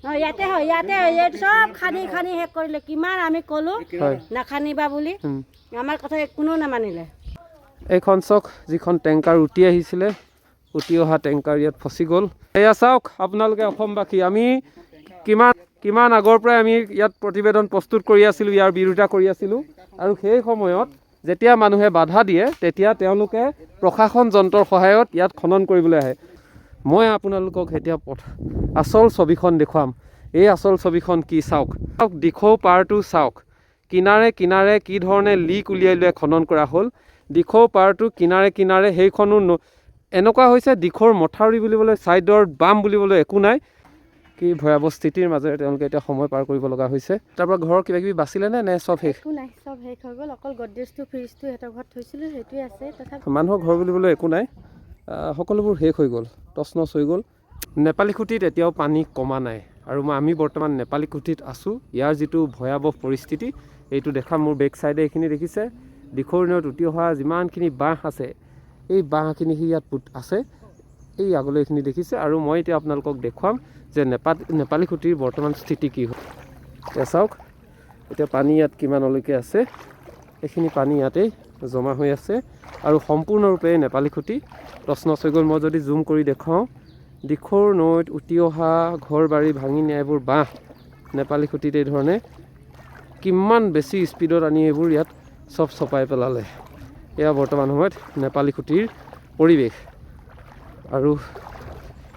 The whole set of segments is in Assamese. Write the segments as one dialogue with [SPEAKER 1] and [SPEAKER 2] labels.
[SPEAKER 1] ইয়াতে হয় ইয়াতে চব খানি শেষ কৰিলে কিমান আমি ক'লো নাখানিবা বুলি আমাৰ কথা কোনো নামানিলে
[SPEAKER 2] এইখন চাওক যিখন টেংকাৰ উটি আহিছিলে উটি অহা টেংকাৰ ইয়াত ফচি গ'ল এয়া চাওক আপোনালোকে অসমবাসী আমি কিমান আগৰ পৰাই আমি ইয়াত প্ৰতিবেদন প্ৰস্তুত কৰি আছিলোঁ ইয়াৰ বিৰোধিতা কৰি আছিলোঁ আৰু সেই সময়ত যেতিয়া মানুহে বাধা দিয়ে তেতিয়া তেওঁলোকে প্ৰশাসন যন্ত্ৰৰ সহায়ত ইয়াত খনন কৰিবলৈ আহে মই আপোনালোকক এতিয়া আচল ছবিখন দেখুৱাম এই আচল ছবিখন কি চাওক দিখৌ পাৰটো চাওক কিনাৰে কি ধৰণে লিক উলিয়াই খনন কৰা হ'ল দিখৌ পাৰটো কিনাৰে সেইখনো এনেকুৱা হৈছে দিখৌৰ মথাউৰি বুলিবলৈ ছাইডৰ বাম বুলিবলৈ একো নাই কি ভয়াৱহ স্থিতিৰ মাজেৰে তেওঁলোকে এতিয়া সময় পাৰ কৰিব লগা হৈছে তাৰপৰা ঘৰৰ কিবা কিবি বাচিলে নে চব শেষ
[SPEAKER 1] একো নাই চব শেষ হৈ গ'ল অকল গডৰেজটো ফ্ৰিজটো সিহঁতৰ ঘৰত থৈছিলোঁ সেইটোৱে আছে তথাপি
[SPEAKER 2] মানুহৰ ঘৰ বুলিবলৈ একো নাই সকলোবোৰ শেষ হৈ গ'ল তছনছ হৈ গ'ল নেপালী খুঁটিত এতিয়াও পানী কমা নাই আৰু আমি বৰ্তমান নেপালী খুঁটিত আছোঁ ইয়াৰ যিটো ভয়াৱহ পৰিস্থিতি এইটো দেখা মোৰ বেক চাইডে এইখিনি দেখিছে দিখৌৰ নৈত উটি অহা যিমানখিনি বাঁহ আছে এই বাঁহখিনি ইয়াত আছে এই আগলৈ এইখিনি দেখিছে আৰু মই এতিয়া আপোনালোকক দেখুৱাম যে নেপালী খুঁটিৰ বৰ্তমান স্থিতি কি হয় এতিয়া চাওক এতিয়া পানী ইয়াত কিমানলৈকে আছে এইখিনি পানী ইয়াতেই জমা হৈ আছে আৰু সম্পূৰ্ণৰূপে নেপালী খুঁটি তছনছ হৈ গ'ল মই যদি জুম কৰি দেখুৱাওঁ দিখৌৰ নৈত উটি অহা ঘৰ বাৰী ভাঙি নিয়া এইবোৰ বাঁহ নেপালী খুঁটিত এই ধৰণে কিমান বেছি স্পীডত আনি এইবোৰ ইয়াত চব চপাই পেলালে এয়া বৰ্তমান সময়ত নেপালী খুঁটিৰ পৰিৱেশ আৰু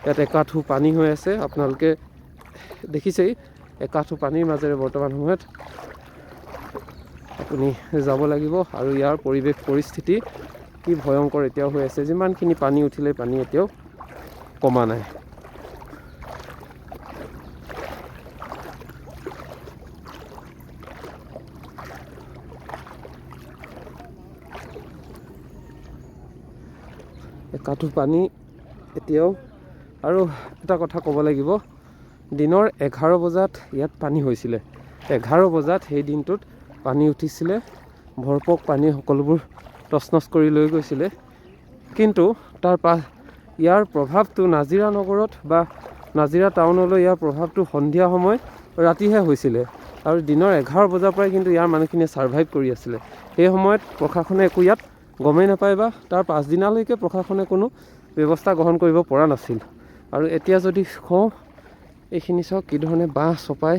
[SPEAKER 2] ইয়াত একাঠু পানী হৈ আছে আপোনালোকে দেখিছেই একাঠু পানীৰ মাজেৰে বৰ্তমান সময়ত আপুনি যাব লাগিব আৰু ইয়াৰ পৰিৱেশ পৰিস্থিতি কি ভয়ংকৰ এতিয়াও হৈ আছে যিমানখিনি পানী উঠিলে পানী এতিয়াও কমা নাই একাঠু পানী এতিয়াও আৰু এটা কথা ক'ব লাগিব দিনৰ 11 বজাত ইয়াত পানী হৈছিলে 11 বজাত সেই দিনটোত পানী উঠিছিলে ভৰপক পানী সকলোবোৰ তছনছ কৰি লৈ গৈছিলে কিন্তু ইয়াৰ প্ৰভাৱটো নাজিৰা নগৰত বা নাজিৰা টাউনলৈ ইয়াৰ প্ৰভাৱটো সন্ধিয়া সময় ৰাতিহে হৈছিলে আৰু দিনৰ 11 বজাৰ পৰাই কিন্তু ইয়াৰ মানুহখিনিয়ে ছাৰ্ভাইভ কৰি আছিলে সেই সময়ত প্ৰশাসনে একো ইয়াত গমেই নাপায় বা তাৰ পাছদিনালৈকে প্ৰশাসনে কোনো ব্যৱস্থা গ্ৰহণ কৰিব পৰা নাছিল আৰু এতিয়া যদি কওঁ এইখিনি চাওক কি ধৰণে বাঁহ চপাই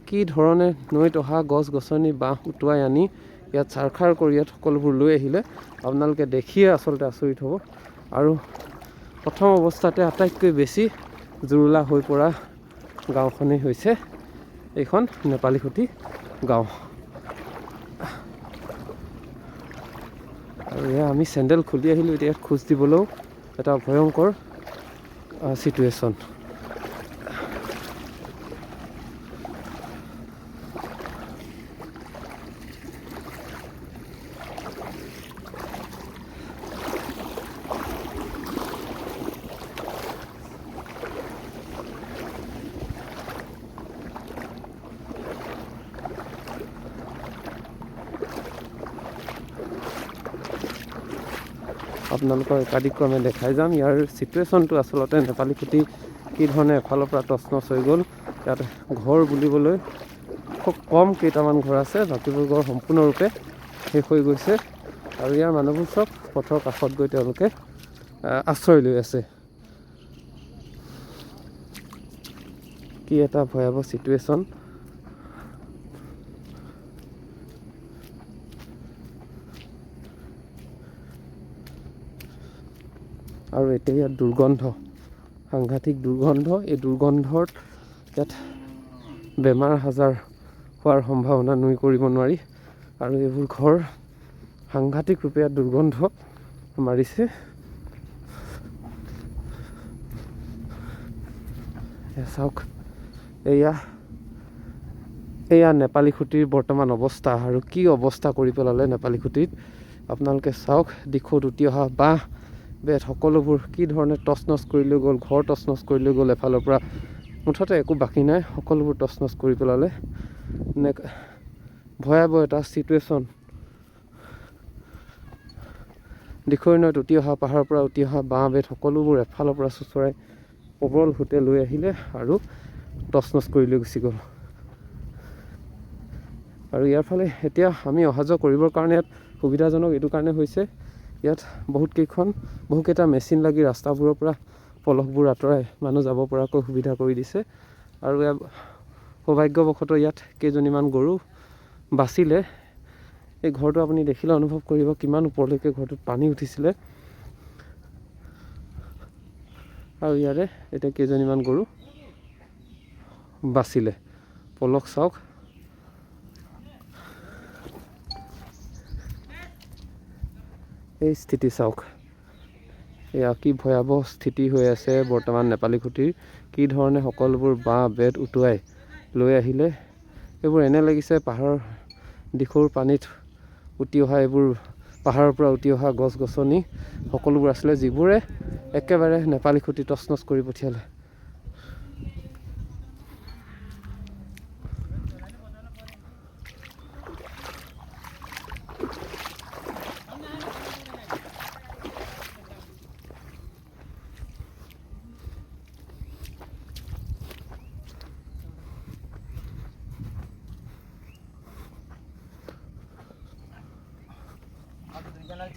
[SPEAKER 2] কি ধৰণে নৈত অহা গছ গছনি বাঁহ উটুৱাই আনি ইয়াত চাৰখাৰ কৰি ইয়াত সকলোবোৰ লৈ আহিলে আপোনালোকে দেখিয়ে আচলতে আচৰিত হ'ব আৰু প্ৰথম অৱস্থাতে আটাইতকৈ বেছি জুৰুলা হৈ পৰা গাঁওখনেই হৈছে এইখন নেপালী খুঁটি গাঁও আৰু এয়া আমি চেণ্ডেল খুলি আহিলোঁ এতিয়া ইয়াত খোজ দিবলৈও এটা ভয়ংকৰ চিটুৱেশ্যন আপোনালোকৰ একাদিক্ৰমে দেখাই যাম ইয়াৰ চিটুৱেশ্যনটো আচলতে নেপালী খুঁটি কি ধৰণে এফালৰ পৰা তছনছ হৈ গ'ল ইয়াত ঘৰ বুলিবলৈ খুব কম কেইটামান ঘৰ আছে বাকীবোৰ ঘৰ সম্পূৰ্ণৰূপে শেষ হৈ গৈছে আৰু ইয়াৰ মানুহবোৰ চব পথৰ কাষত গৈ তেওঁলোকে আশ্ৰয় লৈ আছে কি এটা ভয়াৱহ চিটুৱেশ্যন আৰু এতিয়া ইয়াত দুৰ্গন্ধ সাংঘাতিক দুৰ্গন্ধ এই দুৰ্গন্ধত ইয়াত বেমাৰ আজাৰ হোৱাৰ সম্ভাৱনা নুই কৰিব নোৱাৰি আৰু এইবোৰ ঘৰ সাংঘাতিক ৰূপে ইয়াত দুৰ্গন্ধ মাৰিছে চাওক এয়া নেপালী খুঁটিৰ বৰ্তমান অৱস্থা আৰু কি অৱস্থা কৰি পেলালে নেপালী খুঁটিত আপোনালোকে চাওক দিখৌত উটি অহা বাঁহ বেত সকলোবোৰ কি ধৰণে তছনছ কৰি লৈ গ'ল ঘৰ তছনছ কৰি লৈ গ'ল এফালৰ পৰা মুঠতে একো বাকী নাই সকলোবোৰ তছনছ কৰি পেলালে ভয়াৱহ এটা চিটুৱেশ্যন দিখৌৰ নৈত উটি অহা পাহাৰৰ পৰা উটি অহা বাঁহ বেত সকলোবোৰ এফালৰ পৰা চুচৰাই প্ৰবল সোঁতে লৈ আহিলে আৰু টচনচ কৰি লৈ গুচি গ'ল। আৰু ইয়াৰ ফালে এতিয়া আমি অহা যোৱা কৰিবৰ কাৰণে ইয়াত সুবিধাজনক এইটো কাৰণে হৈছে, ইয়াত বহুকেইটা মেচিন লাগি ৰাস্তাবোৰৰ পৰা পলসবোৰ আঁতৰাই মানুহ যাব পৰাকৈ সুবিধা কৰি দিছে। আৰু সৌভাগ্যবশতঃ ইয়াত কেইজনীমান গৰু বাচিলে। এই ঘৰটো আপুনি দেখিলে অনুভৱ কৰিব কিমান ওপৰলৈকে ঘৰটোত পানী উঠিছিলে। আৰু ইয়াৰে এতিয়া কেইজনীমান গৰু বাচিলে। পলস চাওক, এই স্থিতি চাওক, এয়া কি ভয়াৱহ স্থিতি হৈ আছে বৰ্তমান নেপালী খুঁটিৰ। কি ধৰণে সকলোবোৰ বাঁহ বেত উটুৱাই লৈ আহিলে। এইবোৰ এনে লাগিছে পাহাৰৰ দিশৰ পানীত উটি অহা, এইবোৰ পাহাৰৰ পৰা উটি অহা গছ গছনি সকলোবোৰ আছিলে, যিবোৰে একেবাৰে নেপালী খুঁটি তছনছ কৰি পঠিয়ালে।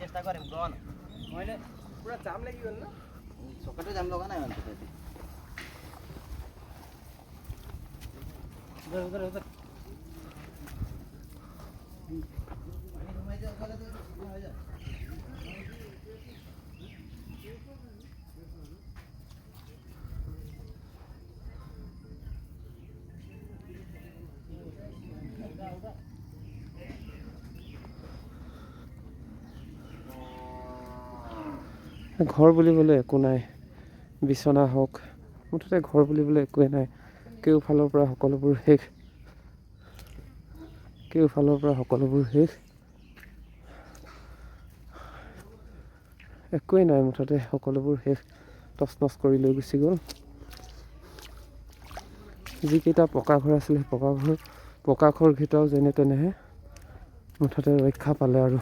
[SPEAKER 3] চেষ্টা কৰিম গণ মইলে পুৰা জাম লাগি গ'ল ন, চকাতে জাম লগা নাই মানে
[SPEAKER 2] ঘৰ বুলিবলৈ একো নাই, বিচনা হওক, মুঠতে ঘৰ বুলিবলৈ একোৱেই নাই। কেওফালৰ পৰা সকলোবোৰ শেষ, একোৱেই নাই, মুঠতে সকলোবোৰ শেষ, তছনছ কৰি লৈ গুচি গ'ল। যিকেইটা পকা ঘৰ আছিলে পকা ঘৰকেইটাও যেনে তেনেহে মুঠতে ৰক্ষা পালে। আৰু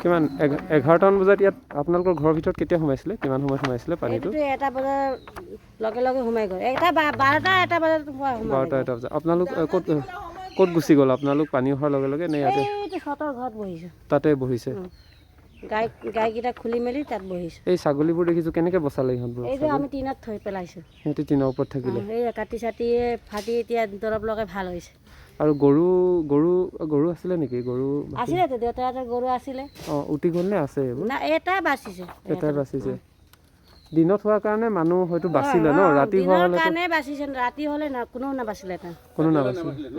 [SPEAKER 2] কিমান 11টামান বজাত ইয়াত আপোনালোকৰ ঘৰৰ ভিতৰত কেতিয়া সোমাইছিলে? কিমান সময়ত সোমাইছিলে পানীটো?
[SPEAKER 1] এটা বজাৰ লগে লগে সোমাই গ'ল। 12টা বজাত
[SPEAKER 2] আপোনালোক ক'ত গুচি গ'ল? আপোনালোক পানী অহাৰ লগে লগে নে ইয়াতে
[SPEAKER 1] ঘৰত বহিছো?
[SPEAKER 2] তাতে বহিছে।
[SPEAKER 1] গাইকেইটা খুলি মেলি তাত বহিছো।
[SPEAKER 2] এই ছাগলীবোৰ দেখিছো, কেনেকে বচালে ইহঁতবোৰ?
[SPEAKER 1] এই যে আমি টিনত থৈ পেলাইছো,
[SPEAKER 2] সিহঁতি টিনৰ ওপৰত থাকিলে।
[SPEAKER 1] এই কাটি চাটি ফাটি এতিয়া দৰৱ লগাই ভাল হৈছে।
[SPEAKER 2] আৰু গৰু আছিলে নেকি? গৰু
[SPEAKER 1] আছিলে তো, দেউতাৰ গৰু আছিলে।
[SPEAKER 2] উটি গ'ল নে আছে এইবোৰ?
[SPEAKER 1] না, এটাই বাচিছে।
[SPEAKER 2] দিনত হোৱাৰ কাৰণে মানুহ হয়তো বাচিলে ন, ৰাতি হোৱা হ'লে
[SPEAKER 1] কাৰণে বাচিছে, ৰাতি হ'লে না কোনো নাবাচিলে।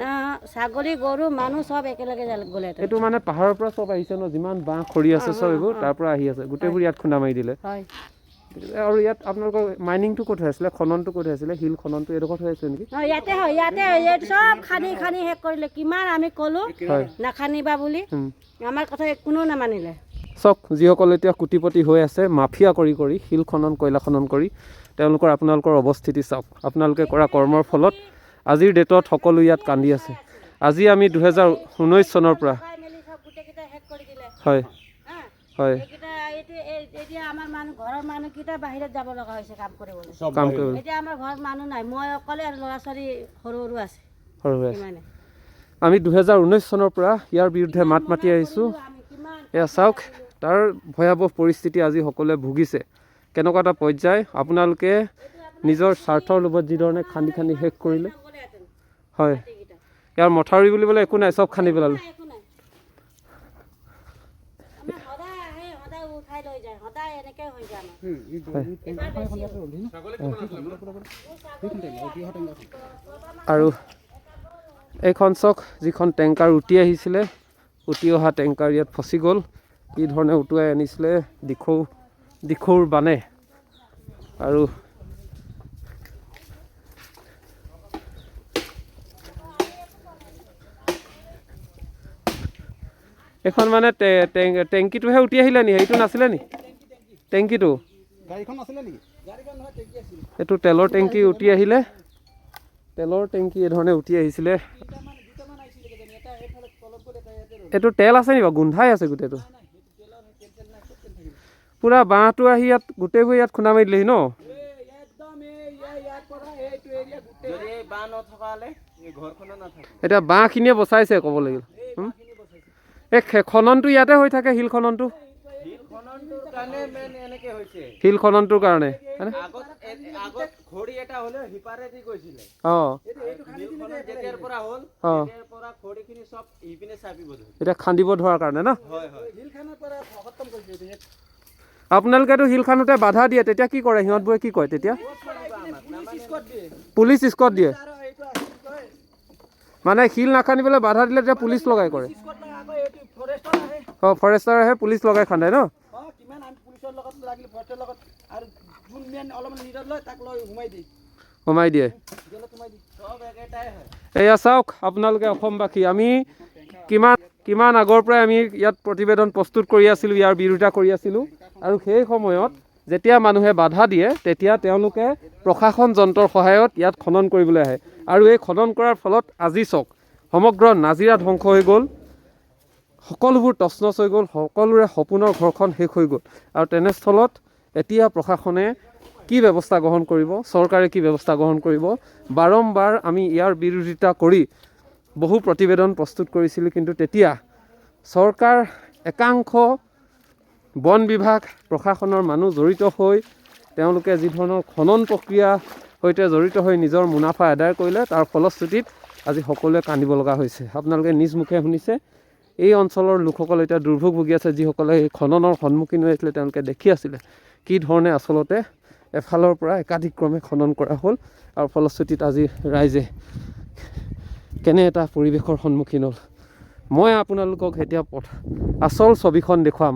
[SPEAKER 1] না, ছাগলী গৰু মানুহ চব একেলগে গ'লে।
[SPEAKER 2] এইটো মানে পাহাৰৰ পৰা চব আহিছে ন, যিমান বাঁহ খৰি আছে চব এইবোৰ তাৰ পৰা আহি আছে, গোটেইবোৰ ইয়াত খুন্দা মাৰি দিলে। আৰু ইয়াত আপোনালোকৰ মাইনিংটো ক'ত হৈ আছিলে? খননটো ক'ত হৈ আছিলে? শিল খননটো এইডোখৰত হৈ আছে নেকি?
[SPEAKER 1] ইয়াতে চব খানি শেষ কৰিলে। কিমান আমি ক'লো নাখানিবা বুলি, আমাৰ কথা কোনো নামানিলে।
[SPEAKER 2] চাওক, যিসকল এতিয়া কোটিপতি হৈ আছে মাফিয়া কৰি শিল খনন কয়লা খনন কৰি, আপোনালোকৰ অৱস্থিতি চাওক। আপোনালোকে কৰা কৰ্মৰ ফলত আজিৰ ডেটত সকলো ইয়াত কান্দি আছে। আজি আমি 2019 চনৰ পৰা হয়
[SPEAKER 1] আমাৰ ঘৰৰ মানুহকেইটা বাহিৰত যাব লগা হৈছে কাম কৰিবলৈ। এতিয়া আমাৰ ঘৰত মানুহ নাই, মই অকলে আৰু ল'ৰা ছোৱালী সৰু আছে।
[SPEAKER 2] আমি 2019 চনৰ পৰা ইয়াৰ বিৰুদ্ধে মাত মাতি আহিছোঁ। এয়া চাওক, তাৰ ভয়াৱহ পৰিস্থিতি আজি সকলোৱে ভুগিছে। কেনেকুৱা এটা পৰ্যায়, আপোনালোকে নিজৰ স্বাৰ্থৰ লোভত যিধৰণে খান্দি শেষ কৰিলে। হয়, ইয়াৰ মথাউৰি বুলিবলৈ একো নাই, চব খান্দি পেলালে। আৰু এইখন চাওক, যিখন টেংকাৰ উটি আহিছিলে, উটি অহা টেংকাৰ ইয়াত ফচি গ'ল। কি ধৰণে উটুৱাই আনিছিলে দিখৌৰ বানে। আৰু এইখন মানে টেংকিটোহে উটি আহিলে নি? হেৰিটো নাছিলে নি? টেংকিটো
[SPEAKER 3] গাড়ীখন আছিলে নেকি? গাড়ীখন নহয়, টেংকি আছিল।
[SPEAKER 2] এইটো তেলৰ টেংকি উঠি আহিলে, তেলৰ টেংকি এই ধৰণে উঠি আহিছিলে। এইটো তেল আছে নেকি বাৰু? গোন্ধাই আছে গোটেইটো। পুৰা বাঁহটো আহি ইয়াত গোটেইবোৰ ইয়াত খুন্দা মাৰি দিলেহি ন? এতিয়া বাঁহখিনিয়ে বচাইছে ক'ব লাগিব। এই খননটো ইয়াতে হৈ থাকে, শিল খননটো। শিল খননটোৰ কাৰণে এতিয়া খান্দিব ধৰাৰ কাৰণে ন? আপোনালোকেতো শিল খানোতে বাধা দিয়ে, তেতিয়া কি কৰে সিহঁতবোৰে? কি কয় তেতিয়া? পুলিচ স্কট দিয়ে। মানে শিল নাখান্দিবলৈ বাধা দিলে তেতিয়া পুলিচ লগাই কৰে। অঁ, ফৰেষ্টাৰ আহে, পুলিচ লগাই খান্দে ন? সোমাই দিয়ে। এয়া চাওক আপোনালোকে অসমবাসী, আমি কিমান আগৰ পৰাই আমি ইয়াত প্ৰতিবেদন প্ৰস্তুত কৰি আছিলোঁ, ইয়াৰ বিৰোধিতা কৰি আছিলোঁ। আৰু সেই সময়ত যেতিয়া মানুহে বাধা দিয়ে তেতিয়া তেওঁলোকে প্ৰশাসন যন্ত্ৰৰ সহায়ত ইয়াত খনন কৰিবলৈ আহে। আৰু এই খনন কৰাৰ ফলত আজি চাওক সমগ্ৰ নাজিৰা ধ্বংস হৈ গ'ল, সকলোবোৰ তছনছ হৈ গ'ল, সকলোৰে সপোনৰ ঘৰখন শেষ হৈ গ'ল। আৰু তেনেস্থলত এতিয়া প্ৰশাসনে কি ব্যৱস্থা গ্ৰহণ কৰিব, চৰকাৰে কি ব্যৱস্থা গ্ৰহণ কৰিব? বাৰম্বাৰ আমি ইয়াৰ বিৰোধিতা কৰি বহু প্ৰতিবেদন প্ৰস্তুত কৰিছিলোঁ, কিন্তু তেতিয়া চৰকাৰ, একাংশ বন বিভাগ, প্ৰশাসনৰ মানুহ জড়িত হৈ তেওঁলোকে যি ধৰণৰ খনন প্ৰক্ৰিয়াৰ সৈতে জড়িত হৈ নিজৰ মুনাফা আদায় কৰিলে, তাৰ ফলশ্ৰুতিত আজি সকলোৱে কান্দিব লগা হৈছে। আপোনালোকে নিজ মুখে শুনিছে, এই অঞ্চলৰ লোকসকল এতিয়া দুৰ্ভোগ ভুগি আছে। যিসকলে এই খননৰ সন্মুখীন হৈ আছিলে তেওঁলোকে দেখি আছিলে কি ধৰণে আচলতে এফালৰ পৰা একাধিক্ৰমে খনন কৰা হ'ল, আৰু ফলশ্ৰুতিত আজি ৰাইজে কেনে এটা পৰিৱেশৰ সন্মুখীন হ'ল। মই আপোনালোকক এতিয়া আচল ছবিখন দেখুৱাম।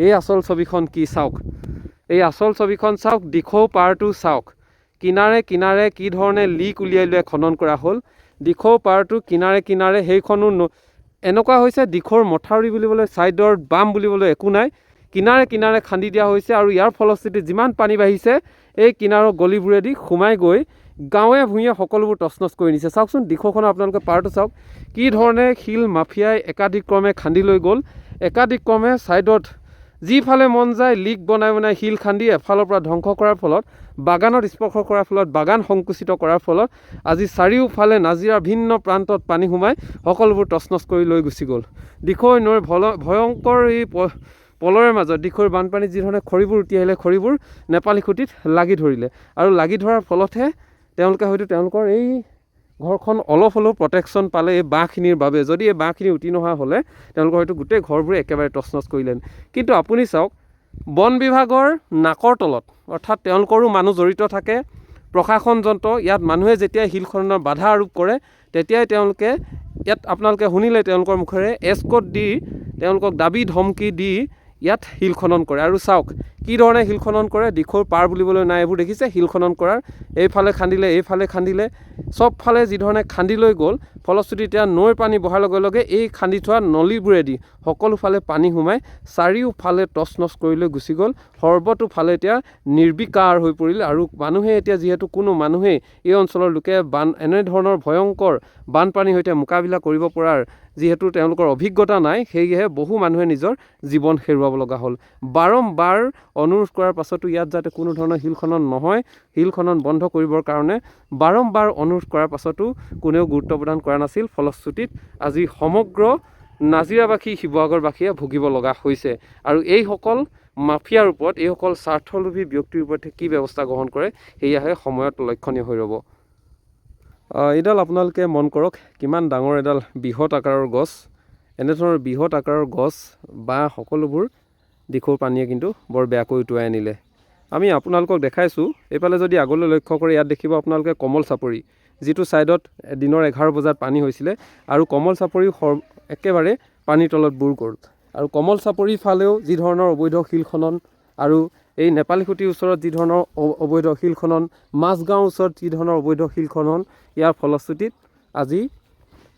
[SPEAKER 2] এই আচল ছবিখন কি চাওক, এই আচল ছবিখন চাওক, দিখৌ পাৰটো চাওক, কিনাৰে কিনাৰে কি ধৰণে লিক উলিয়াই উলিয়াই খনন কৰা হ'ল। দিখৌ পাৰটো কিনাৰে কিনাৰে সেইখনো এনেকুৱা হৈছে, দিখৌৰ মথাউৰি বুলিবলৈ, ছাইডৰ বাম বুলিবলৈ একো নাই, কিনাৰে কিনাৰে খান্দি দিয়া হৈছে। আৰু ইয়াৰ ফলশ্ৰুতিত যিমান পানী বাঢ়িছে এই কিনাৰৰ গলিবোৰেদি সোমাই গৈ গাঁৱে ভূঞে সকলোবোৰ তছনছ কৰি নিছে। চাওকচোন দিখৌখনৰ আপোনালোকে পাৰটো চাওক, কি ধৰণে শিল মাফিয়াই একাধিক্ৰমে খান্দি লৈ গ'ল। একাধিক্ৰমে ছাইডত যিফালে মন যায় লিক বনাই বনাই শিল খান্দি এফালৰ পৰা ধ্বংস কৰাৰ ফলত, বাগানত স্পৰ্শ কৰাৰ ফলত, বাগান সংকুচিত কৰাৰ ফলত আজি চাৰিওফালে নাজিৰাৰ ভিন্ন প্ৰান্তত পানী সোমাই সকলোবোৰ তছনছ কৰি লৈ গুচি গ'ল। দিখৌ নৈৰ ভয়ংকৰ এই পলৰে মাজত দিখৌৰ বানপানীত যি ধৰণে খৰিবোৰ উটি আহিলে, খৰিবোৰ নেপালী খুঁটিত লাগি ধৰিলে। আৰু লাগি ধৰাৰ ফলতহে তেওঁলোকে হয়তো তেওঁলোকৰ এই ঘৰখন অলপ হ'লেও প্ৰটেকশ্যন পালে এই বাঁহখিনিৰ বাবে। যদি এই বাঁহখিনি উটি নহা হ'লে তেওঁলোকৰ হয়তো গোটেই ঘৰবোৰে একেবাৰে তছনছ কৰিলে। কিন্তু আপুনি চাওক, বন বিভাগৰ নাকৰ তলত, অৰ্থাৎ তেওঁলোকৰো মানুহ জড়িত থাকে, প্ৰশাসন যন্ত্ৰ, ইয়াত মানুহে যেতিয়া শিল খননৰ বাধা আৰোপ কৰে তেতিয়াই তেওঁলোকে ইয়াত আপোনালোকে শুনিলে তেওঁলোকৰ মুখেৰে এস্কৰ্ট দি তেওঁলোকক দাবী ধমকি দি ইয়াত শিল খনন কৰে। আৰু চাওক কি ধৰণে শিল খনন কৰে, দিখৌৰ পাৰ বুলিবলৈ নাই, এইবোৰ দেখিছে শিল খনন কৰাৰ, এইফালে খান্দিলে এইফালে খান্দিলে, চবফালে যি ধৰণে খান্দি লৈ গ'ল। ফলশ্ৰুতি এতিয়া নৈৰ পানী বহাৰ লগে লগে এই খান্দি থোৱা নলীবোৰেদি সকলোফালে পানী সোমাই চাৰিওফালে তছনছ কৰি লৈ গুচি গ'ল। সৰ্বতোফালে এতিয়া নিৰ্বিকাৰ হৈ পৰিল। আৰু মানুহে এতিয়া যিহেতু কোনো মানুহেই এই অঞ্চলৰ লোকে এনেধৰণৰ ভয়ংকৰ বানপানীৰ সৈতে মোকাবিলা কৰিব পৰাৰ যিহেতু তেওঁলোকৰ অভিজ্ঞতা নাই, সেয়েহে বহু মানুহে নিজৰ জীৱন হেৰুৱাব লগা হ'ল। বাৰম্বাৰ অনুৰোধ কৰাৰ পাছতো ইয়াত যাতে কোনো ধৰণৰ শিল খনন নহয়, শিল খনন বন্ধ কৰিবৰ কাৰণে বাৰম্বাৰ অনুৰোধ কৰাৰ পাছতো কোনেও গুৰুত্ব প্ৰদান কৰা নাছিল। ফলশ্ৰুতিত আজি সমগ্ৰ নাজিৰাবাসী, শিৱসাগৰবাসীয়ে ভুগিব লগা হৈছে। আৰু এইসকল মাফিয়াৰ ওপৰত, এইসকল স্বাৰ্থলোভী ব্যক্তিৰ ওপৰত কি ব্যৱস্থা গ্ৰহণ কৰে সেয়াহে সময়ত লক্ষণীয় হৈ ৰ'ব। এইডাল আপোনালোকে মন কৰক, কিমান ডাঙৰ এডাল বৃহৎ আকাৰৰ গছ। এনেধৰণৰ বৃহৎ আকাৰৰ গছ বা সকলোবোৰ দিখৌৰ পানীয়ে কিন্তু বৰ বেয়াকৈ উটুৱাই আনিলে। আমি আপোনালোকক দেখাইছোঁ, এইফালে যদি আগলৈ লক্ষ্য কৰে ইয়াত দেখিব আপোনালোকে কমল চাপৰি, যিটো ছাইডত দিনৰ 11 বজাত পানী হৈছিলে। আৰু কমল চাপৰি একেবাৰে পানীৰ তলত বুৰ গ'ল। আৰু কমল চাপৰিৰ ফালেও যি ধৰণৰ অবৈধ শিল খনন, আৰু এই নেপালী খুঁটিৰ ওচৰত যি ধৰণৰ অবৈধ শিল খনন, মাজগাঁৱৰ ওচৰত যি ধৰণৰ অবৈধ শিল খনন, ইয়াৰ ফলশ্ৰুতিত আজি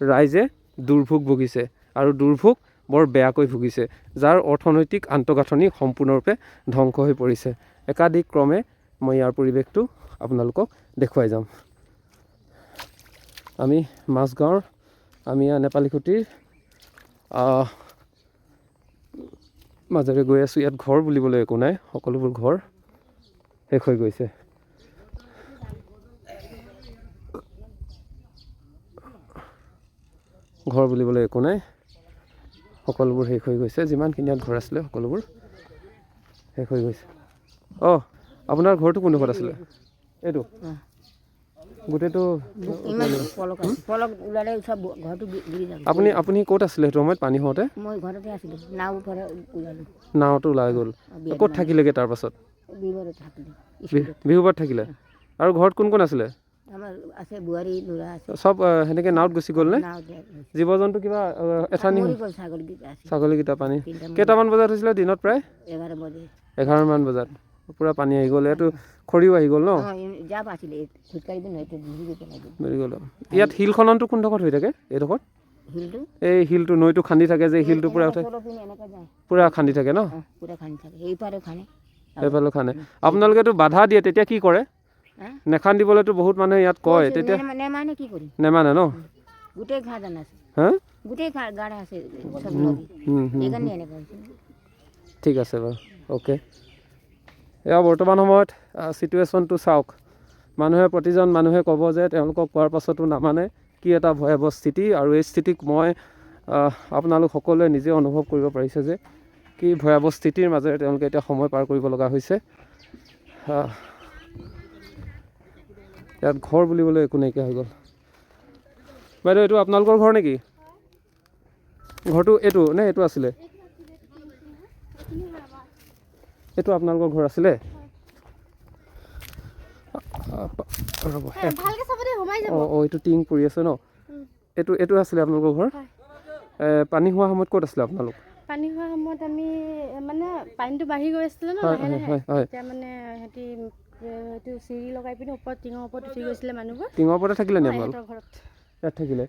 [SPEAKER 2] ৰাইজে দুৰ্ভোগ ভুগিছে। আৰু দুৰ্ভোগ বৰ বেয়াকৈ ভুগিছে, যাৰ অৰ্থনৈতিক আন্তঃগাঁথনি সম্পূৰ্ণৰূপে ধ্বংস হৈ পৰিছে। একাধিক ক্ৰমে মই ইয়াৰ পৰিৱেশটো আপোনালোকক দেখুৱাই যাম। আমি মাজগাঁৱৰ আমি নেপালীখুটিৰ মাজেৰে গৈ আছোঁ। ইয়াত ঘৰ বুলিবলৈ একো নাই, সকলোবোৰ ঘৰ শেষ হৈ গৈছে। ঘৰ বুলিবলৈ একো নাই, সকলোবোৰ শেষ হৈ গৈছে। যিমানখিনি ইয়াত ঘৰ আছিলে সকলোবোৰ শেষ হৈ গৈছে। অঁ, আপোনাৰ ঘৰটো কোনডোখৰত আছিলে? এইটো গোটেইটো আপুনি আপুনি ক'ত আছিলে সেইটো সময়ত পানী হওঁতে?
[SPEAKER 1] মই ঘৰতে আছিলোঁ,
[SPEAKER 2] নাওটো ওলাই গ'ল। ক'ত থাকিলেগৈ তাৰপাছত? বিহুবাৰত থাকিলে। আৰু ঘৰত কোন কোন আছিলে?
[SPEAKER 1] আছে বোৱাৰী ল'ৰা আছে।
[SPEAKER 2] চব সেনেকৈ নাৱত গুচি গ'লনে? জীৱ জন্তু কিবা এঠানি ছাগলীকেইটা পানী কেইটামান বজাত হৈছিলে দিনত? প্ৰায় 11মান বজাত পূৰা পানী আহি গ'ল। ইয়াতো খৰিও আহি গ'ল ন? মৰি গ'ল। ইয়াত শিল খননটো কোনডোখৰত হৈ থাকে? এইডোখৰত এই শিলটো নৈটো খান্দি থাকে যে, শিলটো পূৰা উঠে পূৰা খান্দি থাকে ন? সেইফালেও খানে। আপোনালোকেতো বাধা দিয়ে, তেতিয়া কি কৰে? নেখান্দিবলৈতো বহুত মানুহে ইয়াত কয়, তেতিয়া নেমানে ন? হা ঠিক আছে বাৰু, অ'কে। এয়া বৰ্তমান সময়ত ছিটুৱেশ্যনটো চাওক। প্ৰতিজন মানুহে ক'ব যে তেওঁলোকক কোৱাৰ পাছতো নামানে। কি এটা ভয়াৱহ স্থিতি, আৰু এই স্থিতিক মই আপোনালোক সকলোৱে নিজে অনুভৱ কৰিব পাৰিছে যে কি ভয়াৱহ স্থিতিৰ মাজেৰে তেওঁলোকে এতিয়া সময় পাৰ কৰিব লগা হৈছে। ইয়াত ঘৰ বুলিবলৈ একো নাইকিয়া হৈ গ'ল। বাইদেউ, এইটো আপোনালোকৰ ঘৰ নেকি? ঘৰটো এইটো নে এইটো আছিলে? এইটো আপোনালোকৰ ঘৰ আছিলে? এইটো টিং পৰি আছে ন? এইটো আছিলে আপোনালোকৰ ঘৰ? পানী হোৱা সময়ত ক'ত আছিলে আপোনালোক?
[SPEAKER 4] পানী হোৱা সময়ত আমি মানে পানীটো বাঢ়ি গৈ আছিলে ন, তেতিয়া মানে সিহঁতি এইটো চিৰি লগাই পিনি ওপৰত টিঙৰ ওপৰত উঠি গৈছিলে মানুহবোৰ।
[SPEAKER 2] টিঙৰ ওপৰতে থাকিলে নি আপোনালোক? ইয়াত থাকিলে।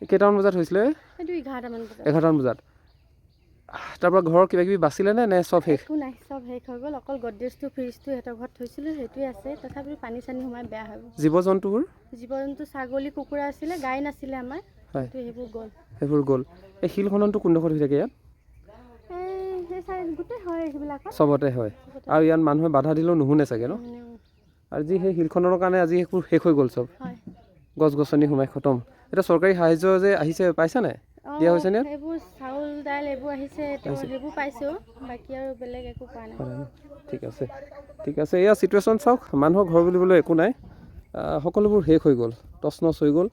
[SPEAKER 2] কেইটামান বজাত হৈছিলে? 11মান বজাত। তাৰপৰা ঘৰৰ কিবা কিবি বাচিলে নে চব শেষ?
[SPEAKER 4] একো নাই, চব শেষ হৈ গ'ল। অকল গডৰেজটো ফ্ৰিজটো সিহঁতৰ ঘৰত থৈছিলোঁ, সেইটোৱে আছে। তথাপিও পানী চানী সোমাই বেয়া হৈ গ'ল।
[SPEAKER 2] জীৱ জন্তুবোৰ
[SPEAKER 4] ছাগলী কুকুৰা আছিলে, গাই নাছিলে আমাৰ,
[SPEAKER 2] সেইবোৰ গ'ল। এই শিল খননটো কোনডোখৰত হৈ থাকে? ইয়াত চবতে হয়। আৰু ইয়াত মানুহে বাধা দিলেও নুশুনে চাগে ন? আৰু যি সেই শিল খননৰ কাৰণে আজি শেষ হৈ গ'ল চব, গছ গছনি সোমাই খতম। এতিয়া চৰকাৰী সাহাৰ্য যে আহিছে পাইছা নাই? দিয়া হৈছে নে?
[SPEAKER 4] চাউল দাইল এইবোৰ আহিছে, সেইবোৰ পাইছোঁ, বাকী আৰু বেলেগ একো পোৱা নাই।
[SPEAKER 2] ঠিক আছে, ঠিক আছে। এয়া ছিটুৱেশ্যন চাওক। মানুহৰ ঘৰ বুলিবলৈ একো নাই, সকলোবোৰ শেষ হৈ গ'ল, টচ নচ হৈ গ'ল,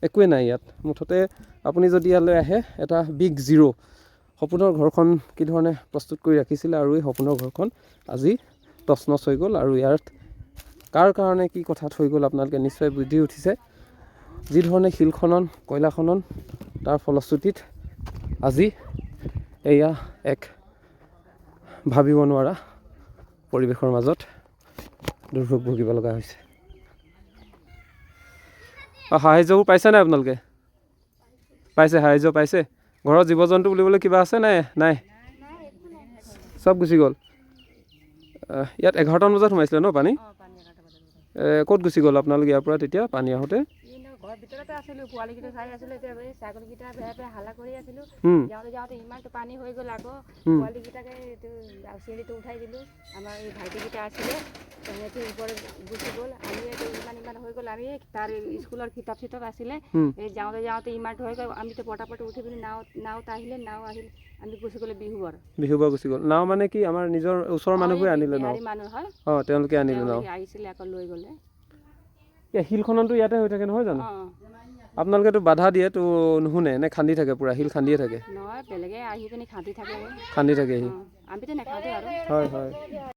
[SPEAKER 2] একোৱেই নাই ইয়াত। মুঠতে আপুনি যদি ইয়ালৈ আহে, এটা বিগ জিৰ'। সপোনৰ ঘৰখন কি ধৰণে প্ৰস্তুত কৰি ৰাখিছিলে, আৰু এই সপোনৰ ঘৰখন আজি টচ নচ হৈ গ'ল। আৰু ইয়াত কাৰ কাৰণে কি কথাত হৈ গ'ল আপোনালোকে নিশ্চয় বুদ্ধি উঠিছে। যি ধৰণে শিল খনন, কয়লা খনন, তাৰ ফলশ্ৰুতিত আজি এয়া এক ভাবিব নোৱাৰা পৰিৱেশৰ মাজত দুৰ্ভোগ ভুগিব লগা হৈছে। সাহাৰ্যবোৰ পাইছে নাই আপোনালোকে? পাইছে, সাহাৰ্য পাইছে? ঘৰত জীৱ জন্তু বুলিবলৈ কিবা আছে নাই? নাই, চব গুচি গ'ল। ইয়াত 11টামান বজাত সোমাইছিলে ন পানী? ক'ত গুচি গ'ল আপোনালোক ইয়াৰ পৰা তেতিয়া পানী আহোঁতে?
[SPEAKER 1] ঘৰৰ ভিতৰতে আছিলোঁ, পোৱালিকেইটা চাই আছিলোঁ। এতিয়া এই ছাগলীকেইটা বেয়া হাল্লা কৰি আছিলোঁ। যাওঁতে ইমানটো পানী হৈ গ'ল। আকৌ পোৱালিকেইটাকে চিৰিটো উঠাই দিলোঁ। আমাৰ এই ভাইটিকেইটা আছিলে, সিহঁতে ওপৰত গুচি গ'ল। আমি ইমান হৈ গ'ল। আমি তাৰ স্কুলৰ কিতাপ চিতাপ আছিলে, এই যাওঁতে ইমানটো হৈ গ'ল। আমিতো পটাপট উঠি পিনি নাওত আহিলে, আমি গুচি গ'লে বিহুবৰ
[SPEAKER 2] গুচি গ'ল। নাও মানে কি আমাৰ নিজৰ ওচৰৰ মানুহবোৰে আনিলে নাও? তেওঁলোকে আনিলে নাও,
[SPEAKER 1] আহিছিলে, আকৌ লৈ গ'লে।
[SPEAKER 2] শিল খননটো ইয়াতে হৈ থাকে নহয় জানো? আপোনালোকেতো বাধা দিয়ে তো নুশুনে নে? খান্দি থাকে, পূৰা শিল খান্দিয়ে থাকে?
[SPEAKER 1] নহয়, বেলেগে আহি পিনি খান্দি থাকে।
[SPEAKER 2] খান্দি থাকে সি?
[SPEAKER 1] আমিতো নাখান্দো আৰু।
[SPEAKER 2] হয় হয়।